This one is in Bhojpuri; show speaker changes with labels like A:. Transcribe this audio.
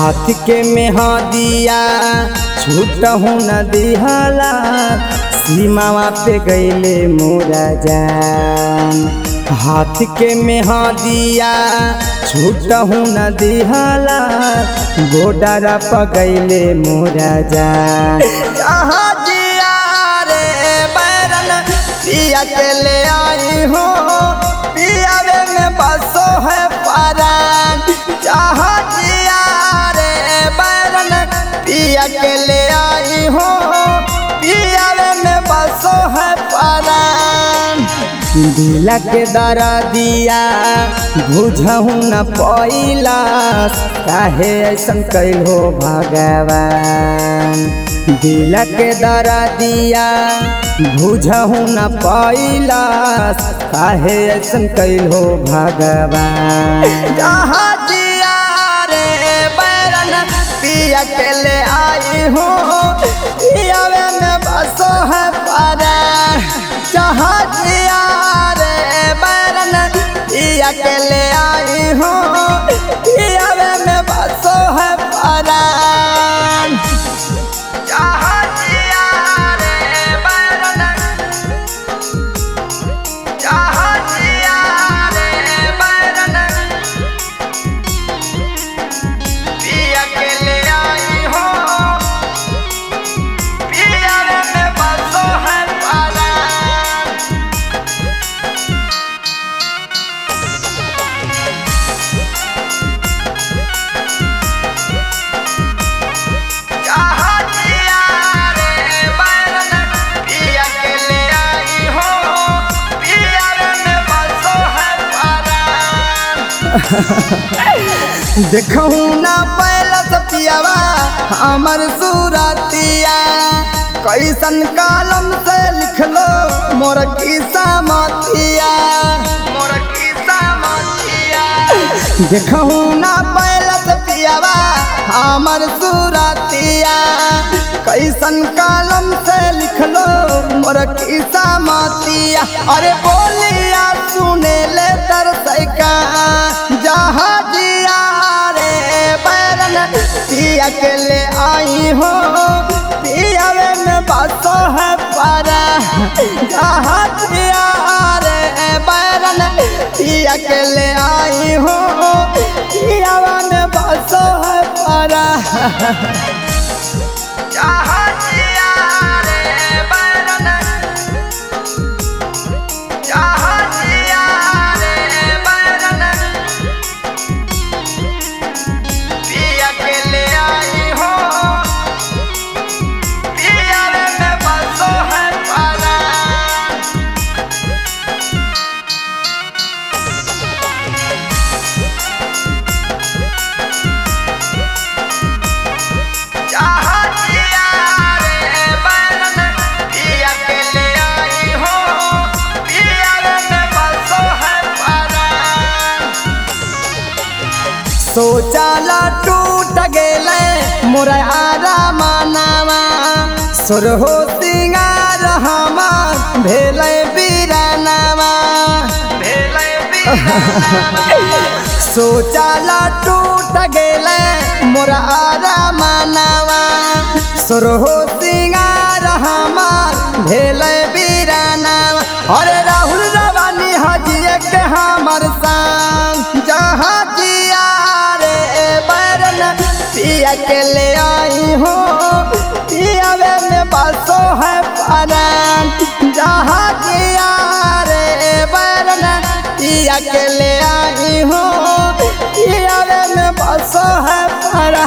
A: हाथ के मेहदिया छूटहु न दिहला सीमावा पे गईले मोरा जान। हाथ के मेहदिया छूटहु न दिहला बॉर्डर पे गईले मोरा जान। जहाँ जिया रे बैरन पिया के ले आई हो पियावे में बसो है परान। जहाँ जिया रे बैरन पिया के ले आई हो पियावे में बसो है परान। दिल के दर्दिया बुझहु न पैला काहे ऐसन कैल हो भगवान। दिल के दर्दिया बुझहु न पैला काहे ऐसन कैल हो भगवान। जहाँ जिया रे बैरन पिया के ले आई हो पियावे में बसो है परान। जहाँ जिया रे बैरन पिया के ले आई हो पियावे में बसो है परान। जहाँ जिया रे बैरन जहाँ जिया रे बैरन पिया के ले आई हो पियावे में बसो है परान। जहाँ जिया रे बैरन पिया के ले आई हो पियावे में बसो है परान। देखहु ना पहला पियावा हमर सूरतिया कैसन कालम से लिख लो मोर किस्सा मतिया मोर किस्सा मतिया। देखहु ना पहला पियावा हमर सूरतिया कैसन कालम से लिख लो मोर किस्सा मतिया। अरे बोलिया सुने ले तरसैका जहाँ जिया रे बैरन पिया के ले आई हो पियावे में बसो है परान। जहाँ जिया रे बैरन पिया के ले आई हो पियावे में बसो है परान। जहाँ जिया रे बैरन जहाँ जिया रे बैरन पिया के ले आई हो पियावे में बसो है परान। जहाँ जिया रे बैरन पिया के ले आई हो पियावे में बसो है परान। सोचाला टूट गेले मोर आरामनावा सोरहो सिंगार हमार भेलै बीरानावा भेलै बीरानावा। सोचाला टूट गेले मोर आरामनावा सोरहो सिंगार हमार भेलै बीरानावा। अरे राहुल रवानी हजिए के हमर संग जहाँ जिया रे बैरन पिया के ले आई हो पियावे में बसो है परान। जहाँ जिया रे बैरन पिया के ले आई हो पियावे में बसो है परान।